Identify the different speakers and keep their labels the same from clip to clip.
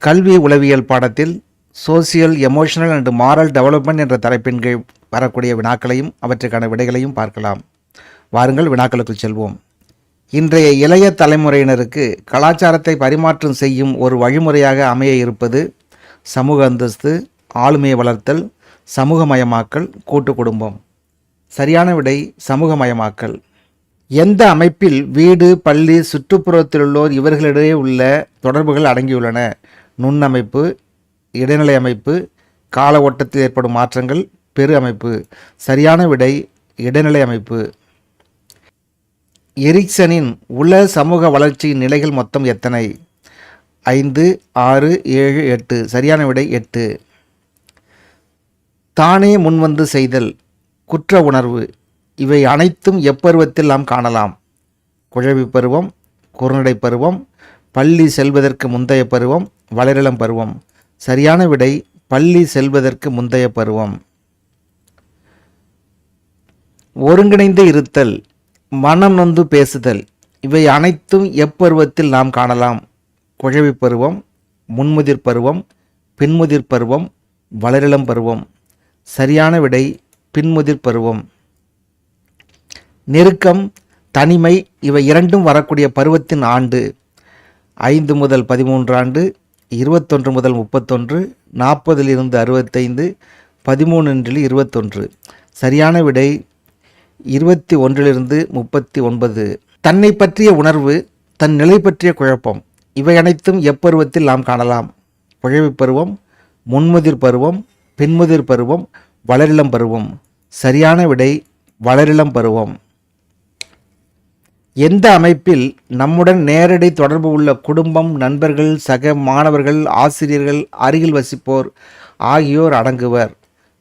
Speaker 1: கல்வி உளவியல் பாடத்தில் social emotional and moral development என்ற தலைப்பின் கீழ் வரக்கூடிய வினாக்களையும் அவற்றுக்கான விடைகளையும் பார்க்கலாம். வாருங்கள் வினாக்களுக்குள் செல்வோம். இன்றைய இளைய தலைமுறையினருக்கு கலாச்சாரத்தை பரிமாற்றம் செய்யும் ஒரு வழிமுறையாக அமைய இருப்பது சமூக அந்தஸ்து, ஆளுமையை வளர்த்தல், சமூகமயமாக்கல், கூட்டு குடும்பம். சரியான விடை சமூகமயமாக்கல். எந்த அமைப்பில் வீடு, பள்ளி, சுற்றுப்புறத்திலுள்ளோர் இவர்களிடையே உள்ள தொடர்புகள் அடங்கியுள்ளன? நுண்ணமைப்பு, இடைநிலை அமைப்பு, கால ஓட்டத்தில் ஏற்படும் மாற்றங்கள், பெரு அமைப்பு. சரியான விடை இடைநிலை அமைப்பு. எரிக்சனின் உள சமூக வளர்ச்சியின் நிலைகள் மொத்தம் எத்தனை? 5, 6, 7, 8. சரியான விடை 8. தானே முன்வந்து செய்தல், குற்ற உணர்வு, இவை அனைத்தும் எப்பருவத்தில் நாம் காணலாம்? குழவி பருவம், குறுநடை பருவம், பள்ளி செல்வதற்கு முந்தைய பருவம், வளரிளம் பருவம். சரியான விடை பள்ளி செல்வதற்கு முந்தைய பருவம். ஒருங்கிணைந்து இருத்தல், மனம் நொந்து பேசுதல், இவை அனைத்தும் எப்பருவத்தில் நாம் காணலாம்? குழவி பருவம், முன்முதிர் பருவம், பின்முதிர் பருவம், வளரிளம் பருவம். சரியான விடை பின்முதிர் பருவம். நெருக்கம், தனிமை, இவை இரண்டும் வரக்கூடிய பருவத்தின் ஆண்டு? 5 முதல் 13 ஆண்டு, 21 முதல் 31, 40 65, 13 21. சரியான விடை 21 39. தன்னை பற்றிய உணர்வு, தன் நிலை பற்றிய குழப்பம், இவை அனைத்தும் எப்பருவத்தில் நாம் காணலாம்? குழவி பருவம், முன்முதிர் பருவம், பின்முதிர் பருவம், வளரிளம் பருவம். சரியான விடை வளரிளம் பருவம். எந்த அமைப்பில் நம்முடன் நேரடி தொடர்பு உள்ள குடும்பம், நண்பர்கள், சக மாணவர்கள், ஆசிரியர்கள், அருகில் வசிப்போர் ஆகியோர் அடங்குவர்?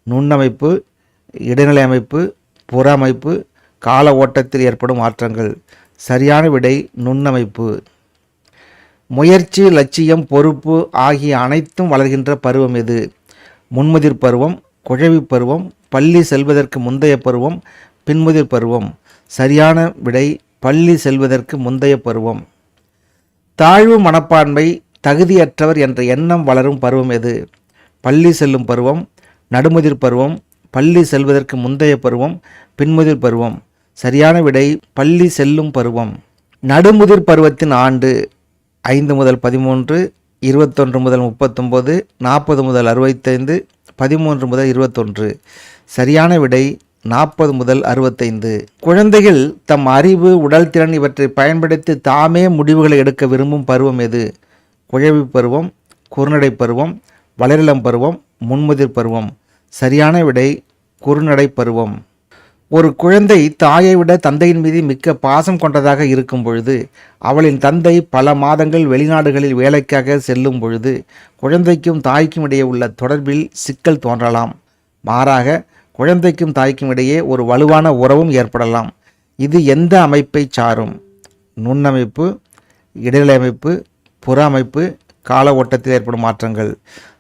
Speaker 1: நுண்ணமைப்பு, இடைநிலை அமைப்பு, புற அமைப்பு, கால ஓட்டத்தில் ஏற்படும் மாற்றங்கள். சரியான விடை நுண்ணமைப்பு. முயற்சி, லட்சியம், பொறுப்பு ஆகிய அனைத்தும் வளர்கின்ற பருவம் எது? முன்முதிர் பருவம், குழவி பருவம், பள்ளி செல்வதற்கு முந்தைய பருவம், பின்முதிர் பருவம். சரியான விடை பள்ளி செல்வதற்கு முந்தைய பருவம். தாழ்வு மனப்பான்மை, தகுதியற்றவர் என்ற எண்ணம் வளரும் பருவம் எது? பள்ளி செல்லும் பருவம், நடுமுதிர் பருவம், பள்ளி செல்வதற்கு முந்தைய பருவம், பின்முதிர் பருவம். சரியான விடை பள்ளி செல்லும் பருவம். நடுமுதிர் பருவத்தின் ஆண்டு? 5 முதல் 13, 21 முதல் 39, 40 முதல் 65, 13 முதல் 21. சரியான விடை 40 முதல் 65. குழந்தைகள் தம் அறிவு, உடல் திறன் இவற்றை பயன்படுத்தி தாமே முடிவுகளை எடுக்க விரும்பும் பருவம் எது? குழவி பருவம், குறுநடை பருவம், வளரிளம் பருவம், முன்முதிர் பருவம். சரியான விடை குறுநடை பருவம். ஒரு குழந்தை தாயை விட தந்தையின் மீது மிக்க பாசம் கொண்டதாக இருக்கும் பொழுது, அவளின் தந்தை பல மாதங்கள் வெளிநாடுகளில் வேலைக்காக செல்லும் பொழுது குழந்தைக்கும் தாய்க்கும் இடையே உள்ள தொடர்பில் சிக்கல் தோன்றலாம். மாறாக குழந்தைக்கும் தாய்க்கும் இடையே ஒரு வலுவான உறவும் ஏற்படலாம். இது எந்த அமைப்பை சாரும்? நுண்ணமைப்பு, இடைநிலை அமைப்பு, புற அமைப்பு, கால ஓட்டத்தில் ஏற்படும் மாற்றங்கள்.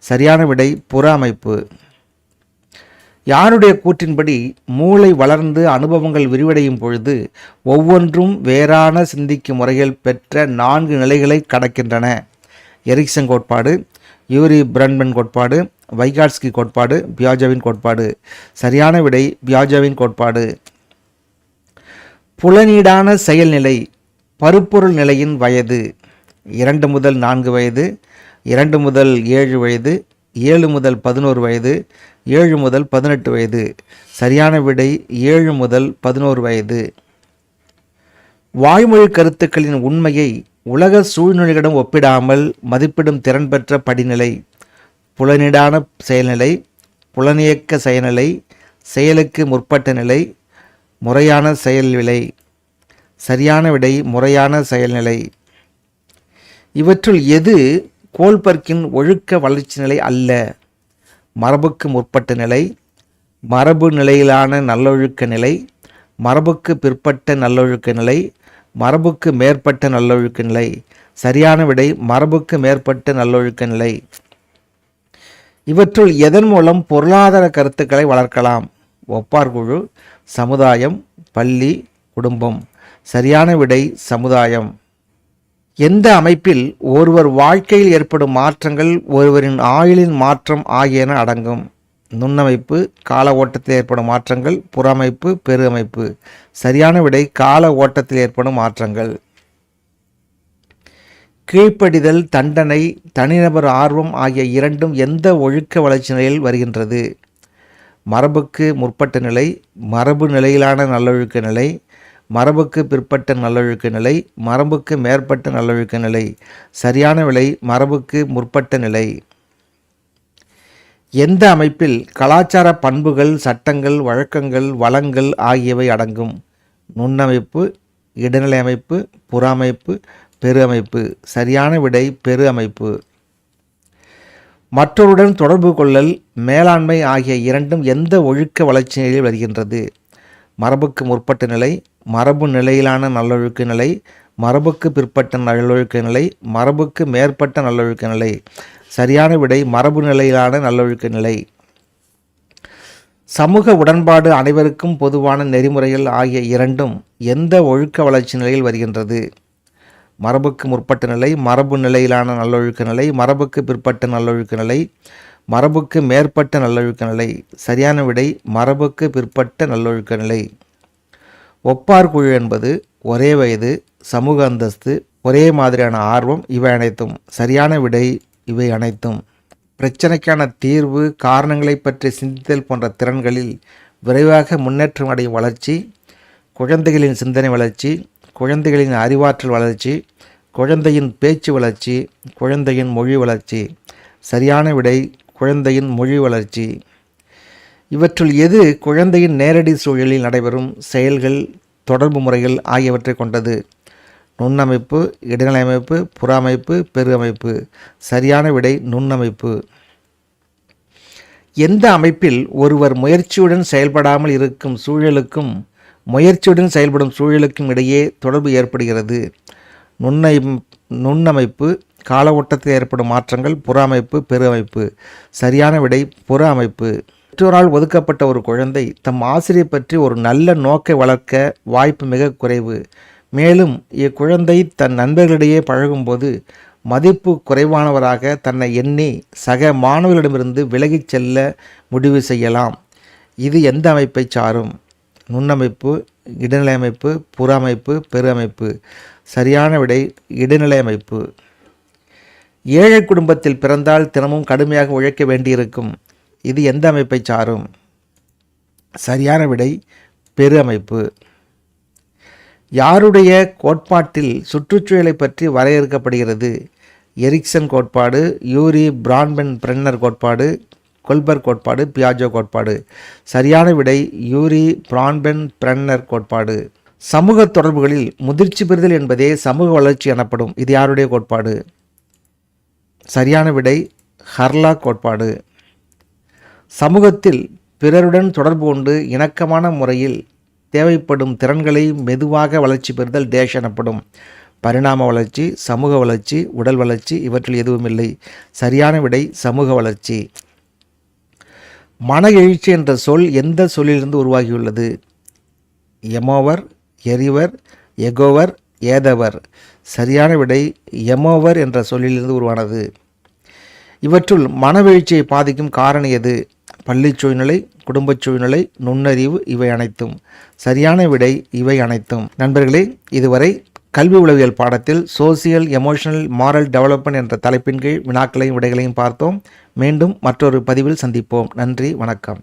Speaker 1: சரியான விடை புற அமைப்பு. யாருடைய கூற்றின்படி மூளை வளர்ந்து அனுபவங்கள் விரிவடையும் பொழுது ஒவ்வொன்றும் வேறான சிந்திக்கும் முறைகள் பெற்ற 4 நிலைகளை கடக்கின்றன? எரிக்சன் கோட்பாடு, யூரி பிரண்ட்மன் கோட்பாடு, வைகாட்ஸ்கி கோட்பாடு, பியாஜெவின் கோட்பாடு. சரியான விடை பியாஜெவின் கோட்பாடு. புலனீடான செயல்நிலை, பருப்பொருள் நிலையின் வயது? 2 முதல் 4 வயது, 2 முதல் 7 வயது, 7 முதல் 11 வயது, 7 முதல் 18 வயது. சரியான விடை 7 முதல் 11 வயது. வாய்மொழி கருத்துக்களின் உண்மையை உலக சூழ்நிலைகளிடம் ஒப்பிடாமல் மதிப்பிடும் திறன் பெற்ற படிநிலை? புலனீடான செயல்நிலை, புலனியக்க செயல்நிலை, செயலுக்கு முற்பட்ட நிலை, முறையான செயல்நிலை. சரியான விடை முறையான செயல்நிலை. இவற்றுள் எது கோல்பர்க்கின் ஒழுக்க வளர்ச்சி நிலை அல்ல? மரபுக்கு முற்பட்ட நிலை, மரபு நிலையிலான நல்லொழுக்க நிலை, மரபுக்கு பிற்பட்ட நல்லொழுக்க நிலை, மரபுக்கு மேற்பட்ட நல்லொழுக்க நிலை. சரியான விடை மரபுக்கு மேற்பட்ட நல்லொழுக்க நிலை. இவற்றுள் எதன் மூலம் பொருளாதார கருத்துக்களை வளர்க்கலாம்? ஒப்பார்குழு, சமுதாயம், பள்ளி, குடும்பம். சரியான விடை சமுதாயம். எந்த அமைப்பில் ஒருவர் வாழ்க்கையில் ஏற்படும் மாற்றங்கள் ஒருவரின் ஆயுளின் மாற்றம் ஆகியன அடங்கும்? நுண்ணமைப்பு, கால ஓட்டத்தில் ஏற்படும் மாற்றங்கள், புற அமைப்பு, பெரு அமைப்பு. சரியான விடை கால ஓட்டத்தில் ஏற்படும் மாற்றங்கள். கீழ்ப்படிதல், தண்டனை, தனிநபர் ஆர்வம் ஆகிய இரண்டும் எந்த ஒழுக்க வளர்ச்சி நிலையில் வருகின்றது? மரபுக்கு முற்பட்ட நிலை, மரபு நிலையிலான நல்லொழுக்க நிலை, மரபுக்கு பிற்பட்ட நல்லொழுக்க நிலை, மரபுக்கு மேற்பட்ட நல்லொழுக்க நிலை. சரியான விடை மரபுக்கு முற்பட்ட நிலை. எந்த அமைப்பில் கலாச்சார பண்புகள், சட்டங்கள், வழக்கங்கள், வளங்கள் ஆகியவை அடங்கும்? நுண்ணமைப்பு, இடைநிலை அமைப்பு, புற அமைப்பு, பெரு அமைப்பு. சரியான விடை பெரு அமைப்பு. மற்றவருடன் தொடர்பு கொள்ளல், மேலாண்மை ஆகிய இரண்டும் எந்த ஒழுக்க வளர்ச்சி நிலையில் வருகின்றது? மரபுக்கு முற்பட்ட நிலை, மரபு நிலையிலான நல்லொழுக்க நிலை, மரபுக்கு பிற்பட்ட நல்லொழுக்க நிலை, மரபுக்கு மேற்பட்ட நல்லொழுக்க நிலை. சரியான விடை மரபு நிலையிலான நல்லொழுக்க நிலை. சமூக உடன்பாடு, அனைவருக்கும் பொதுவான நெறிமுறைகள் ஆகிய இரண்டும் எந்த ஒழுக்க வளர்ச்சி நிலையில் வருகின்றது? மரபுக்கு முற்பட்ட நிலை, மரபு நிலையிலான நல்லொழுக்க நிலை, மரபுக்கு பிற்பட்ட நல்லொழுக்க நிலை, மரபுக்கு மேற்பட்ட நல்லொழுக்க நிலை. சரியான விடை மரபுக்கு பிற்பட்ட நல்லொழுக்க நிலை. ஒப்பார் குழு என்பது ஒரே வயது, சமூக அந்தஸ்து, ஒரே மாதிரியான ஆர்வம், இவை அனைத்தும். சரியான விடை இவை அனைத்தும். பிரச்சனைக்கான தீர்வு, காரணங்களை பற்றி சிந்தித்தல் போன்ற திறன்களில் விரைவாக முன்னேற்றம் அடையும் வளர்ச்சி, குழந்தைகளின் சிந்தனை வளர்ச்சி, குழந்தைகளின் அறிவாற்றல் வளர்ச்சி, குழந்தையின் பேச்சு வளர்ச்சி, குழந்தையின் மொழி வளர்ச்சி. சரியான விடை குழந்தையின் மொழி வளர்ச்சி. இவற்றுள் எது குழந்தையின் நேரடி சூழலில் நடைபெறும் செயல்கள், தொடர்பு முறைகள் ஆகியவற்றை கொண்டது? நுண்ணமைப்பு, இடைநிலை அமைப்பு, புற அமைப்பு, பெரு அமைப்பு. சரியான விடை நுண்ணமைப்பு. எந்த அமைப்பில் ஒருவர் முயற்சியுடன் செயல்படாமல் இருக்கும் சூழலுக்கும் முயற்சியுடன் செயல்படும் சூழலுக்கும் இடையே தொடர்பு ஏற்படுகிறது? நுண்ணமைப்பு, கால ஓட்டத்தில் ஏற்படும் மாற்றங்கள், புற அமைப்பு, பெரு அமைப்பு. சரியான விடை புற அமைப்பு. பெற்றோரால் ஒதுக்கப்பட்ட ஒரு குழந்தை தம் ஆசிரியர் பற்றி ஒரு நல்ல நோக்கை வளர்க்க வாய்ப்பு மிக குறைவு. மேலும் இக்குழந்தை தன் நண்பர்களிடையே பழகும்போது மதிப்பு குறைவானவராக தன்னை எண்ணி சக மாணவர்களிடமிருந்து விலகிச் செல்ல முடிவு செய்யலாம். இது எந்த அமைப்பை சாரும்? நுண்ணமைப்பு, இடைநிலை அமைப்பு, புற அமைப்பு, பெரு அமைப்பு. சரியான விடை இடைநிலை அமைப்பு. ஏழை குடும்பத்தில் பிறந்தால் தினமும் கடுமையாக உழைக்க வேண்டியிருக்கும். இது எந்த அமைப்பை சாரும்? சரியான விடை பெரு அமைப்பு. யாருடைய கோட்பாட்டில் சுற்றுச்சூழலை பற்றி வரையறுக்கப்படுகிறது? எரிக்சன் கோட்பாடு, யூரி பிரான்பென் பிரென்னர் கோட்பாடு, கொல்பர்க் கோட்பாடு, பியாஜோ கோட்பாடு. சரியான விடை யூரி பிரான்பென் பிரென்னர் கோட்பாடு. சமூக தொடர்புகளில் முதிர்ச்சி பெறுதல் என்பதே சமூக வளர்ச்சி எனப்படும். இது யாருடைய கோட்பாடு? சரியான விடை ஹர்லா கோட்பாடு. சமூகத்தில் பிறருடன் தொடர்பு கொண்டு இணக்கமான முறையில் தேவைப்படும் திறன்களை மெதுவாக வளர்ச்சி பெறுதல் டேஷ் எனப்படும். பரிணாம வளர்ச்சி, சமூக வளர்ச்சி, உடல் வளர்ச்சி, இவற்றில் எதுவும் இல்லை. சரியான விடை சமூக வளர்ச்சி. மன எழுச்சி என்ற சொல் எந்த சொல்லிலிருந்து உருவாகியுள்ளது? எமோவர், எரிவர், எகோவர், ஏதவர். சரியான விடை எமோவர் என்ற சொல்லிலிருந்து உருவானது. இவற்றுள் மனவெழுச்சியை பாதிக்கும் காரணி எது? பள்ளி சூழ்நிலை, குடும்பச் சூழ்நிலை, நுண்ணறிவு, இவை அனைத்தும். சரியான விடை இவை அனைத்தும். நண்பர்களே, இதுவரை கல்வி உளவியல் பாடத்தில் சோசியல் எமோஷனல் மாரல் டெவலப்மெண்ட் என்ற தலைப்பின் கீழ் வினாக்களையும் விடைகளையும் பார்த்தோம். மீண்டும் மற்றொரு பதிவில் சந்திப்போம். நன்றி, வணக்கம்.